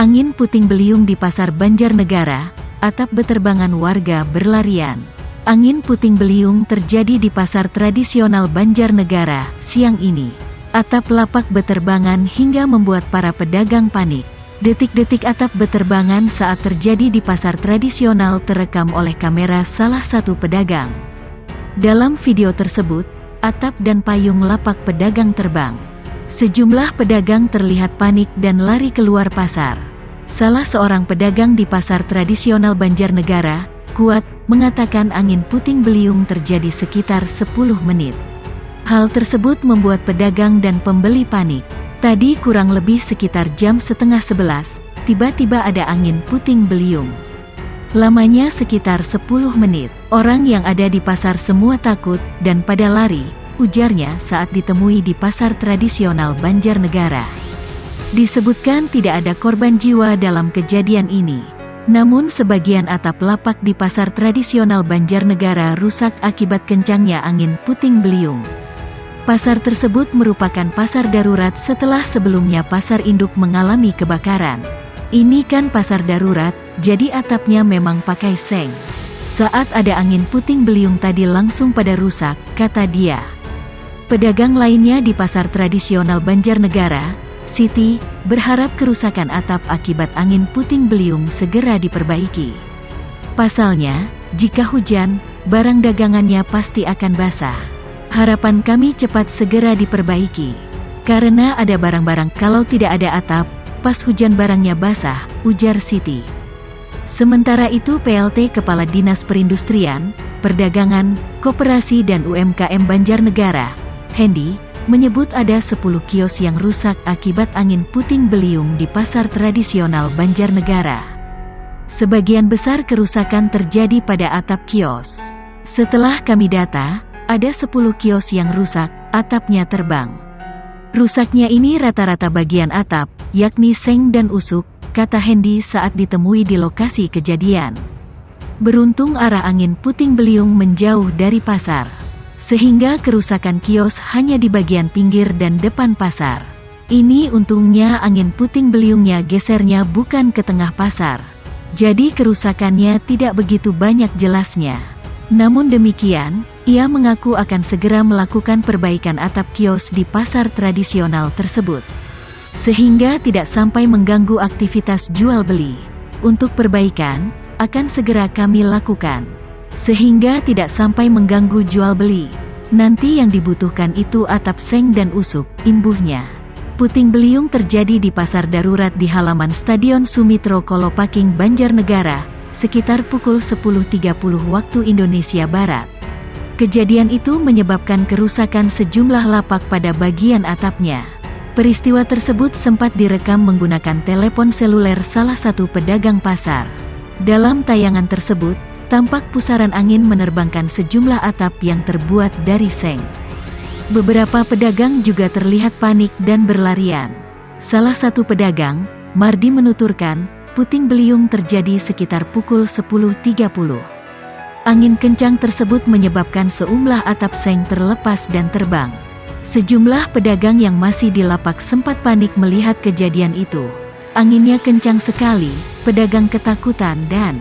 Angin puting beliung di Pasar Banjarnegara, atap beterbangan warga berlarian. Angin puting beliung terjadi di pasar tradisional Banjarnegara siang ini. Atap lapak beterbangan hingga membuat para pedagang panik. Detik-detik atap beterbangan saat terjadi di pasar tradisional terekam oleh kamera salah satu pedagang. Dalam video tersebut, atap dan payung lapak pedagang terbang. Sejumlah pedagang terlihat panik dan lari keluar pasar. Salah seorang pedagang di pasar tradisional Banjarnegara, Kuat, mengatakan angin puting beliung terjadi sekitar 10 menit. Hal tersebut membuat pedagang dan pembeli panik. Tadi kurang lebih sekitar jam setengah 11, tiba-tiba ada angin puting beliung. Lamanya sekitar 10 menit. Orang yang ada di pasar semua takut dan pada lari, ujarnya saat ditemui di pasar tradisional Banjarnegara. Disebutkan tidak ada korban jiwa dalam kejadian ini. Namun sebagian atap lapak di pasar tradisional Banjarnegara rusak akibat kencangnya angin puting beliung. Pasar tersebut merupakan pasar darurat setelah sebelumnya pasar induk mengalami kebakaran. Ini kan pasar darurat, jadi atapnya memang pakai seng. Saat ada angin puting beliung tadi langsung pada rusak, kata dia. Pedagang lainnya di pasar tradisional Banjarnegara, Siti, berharap kerusakan atap akibat angin puting beliung segera diperbaiki. Pasalnya, jika hujan, barang dagangannya pasti akan basah. Harapan kami cepat segera diperbaiki. Karena ada barang-barang kalau tidak ada atap, pas hujan barangnya basah, ujar Siti. Sementara itu PLT Kepala Dinas Perindustrian, Perdagangan, Koperasi dan UMKM Banjarnegara, Hendi, menyebut ada 10 kios yang rusak akibat angin puting beliung di pasar tradisional Banjarnegara. Sebagian besar kerusakan terjadi pada atap kios. Setelah kami data, ada 10 kios yang rusak, atapnya terbang. Rusaknya ini rata-rata bagian atap, yakni seng dan usuk, kata Hendi saat ditemui di lokasi kejadian. Beruntung arah angin puting beliung menjauh dari pasar, sehingga kerusakan kios hanya di bagian pinggir dan depan pasar. Ini untungnya angin puting beliungnya gesernya bukan ke tengah pasar. Jadi kerusakannya tidak begitu banyak jelasnya. Namun demikian, ia mengaku akan segera melakukan perbaikan atap kios di pasar tradisional tersebut, sehingga tidak sampai mengganggu aktivitas jual beli. Untuk perbaikan, akan segera kami lakukan, sehingga tidak sampai mengganggu jual beli. Nanti yang dibutuhkan itu atap seng dan usuk, imbuhnya. Puting beliung terjadi di pasar darurat di halaman Stadion Sumitro Kolopaking Banjarnegara, sekitar pukul 10.30 waktu Indonesia Barat. Kejadian itu menyebabkan kerusakan sejumlah lapak pada bagian atapnya. Peristiwa tersebut sempat direkam menggunakan telepon seluler salah satu pedagang pasar. Dalam tayangan tersebut, tampak pusaran angin menerbangkan sejumlah atap yang terbuat dari seng. Beberapa pedagang juga terlihat panik dan berlarian. Salah satu pedagang, Mardi menuturkan, puting beliung terjadi sekitar pukul 10.30. Angin kencang tersebut menyebabkan sejumlah atap seng terlepas dan terbang. Sejumlah pedagang yang masih di lapak sempat panik melihat kejadian itu. Anginnya kencang sekali, pedagang ketakutan dan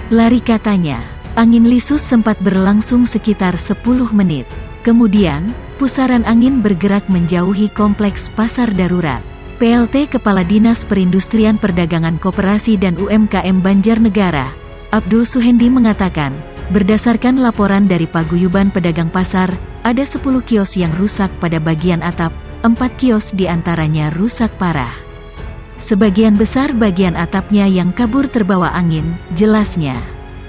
lari katanya. Angin lisus sempat berlangsung sekitar 10 menit. Kemudian, pusaran angin bergerak menjauhi kompleks pasar darurat. PLT Kepala Dinas Perindustrian Perdagangan Koperasi dan UMKM Banjarnegara, Abdul Suhendi mengatakan, berdasarkan laporan dari Paguyuban Pedagang Pasar, ada 10 kios yang rusak pada bagian atap, 4 kios diantaranya rusak parah. Sebagian besar bagian atapnya yang kabur terbawa angin, jelasnya.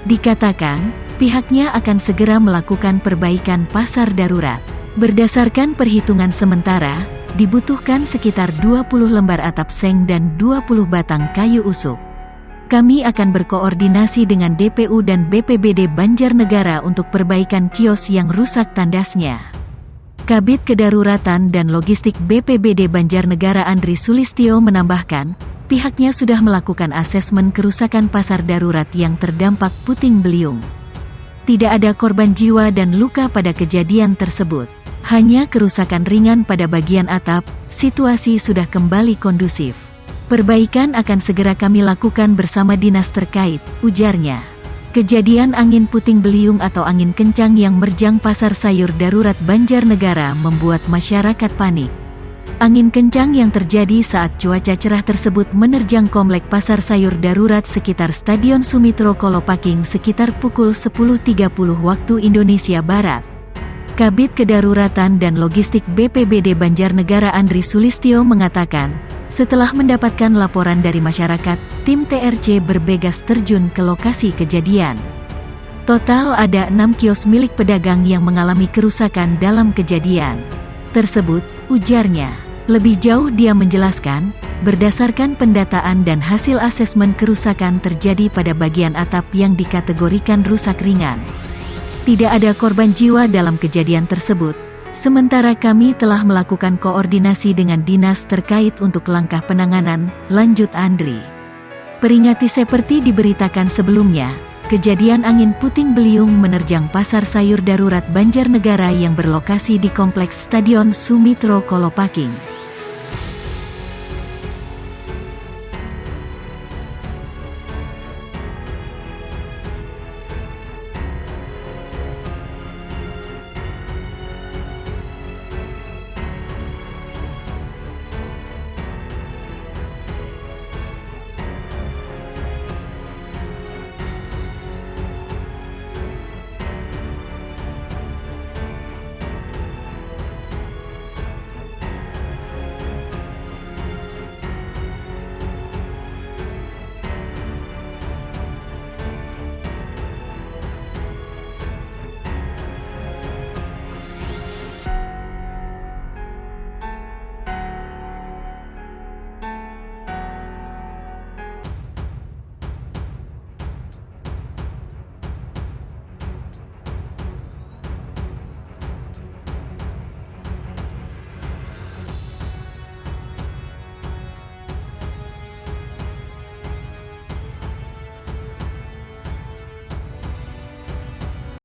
Dikatakan, pihaknya akan segera melakukan perbaikan pasar darurat. Berdasarkan perhitungan sementara, dibutuhkan sekitar 20 lembar atap seng dan 20 batang kayu usuk. Kami akan berkoordinasi dengan DPU dan BPBD Banjarnegara untuk perbaikan kios yang rusak, tandasnya. Kabid Kedaruratan dan Logistik BPBD Banjarnegara Andri Sulistyo menambahkan, pihaknya sudah melakukan asesmen kerusakan pasar darurat yang terdampak puting beliung. Tidak ada korban jiwa dan luka pada kejadian tersebut. Hanya kerusakan ringan pada bagian atap, situasi sudah kembali kondusif. Perbaikan akan segera kami lakukan bersama dinas terkait, ujarnya. Kejadian angin puting beliung atau angin kencang yang menerjang pasar sayur darurat Banjarnegara membuat masyarakat panik. Angin kencang yang terjadi saat cuaca cerah tersebut menerjang komplek pasar sayur darurat sekitar Stadion Sumitro Kolopaking sekitar pukul 10.30 waktu Indonesia Barat. Kabid Kedaruratan dan Logistik BPBD Banjarnegara Andri Sulistyo mengatakan, setelah mendapatkan laporan dari masyarakat, tim TRC bergegas terjun ke lokasi kejadian. Total ada 6 kios milik pedagang yang mengalami kerusakan dalam kejadian tersebut, ujarnya. Lebih jauh dia menjelaskan, berdasarkan pendataan dan hasil asesmen kerusakan terjadi pada bagian atap yang dikategorikan rusak ringan. Tidak ada korban jiwa dalam kejadian tersebut. Sementara kami telah melakukan koordinasi dengan dinas terkait untuk langkah penanganan, lanjut Andri. Peringati seperti diberitakan sebelumnya, kejadian angin puting beliung menerjang pasar sayur darurat Banjarnegara yang berlokasi di kompleks Stadion Sumitro Kolopaking.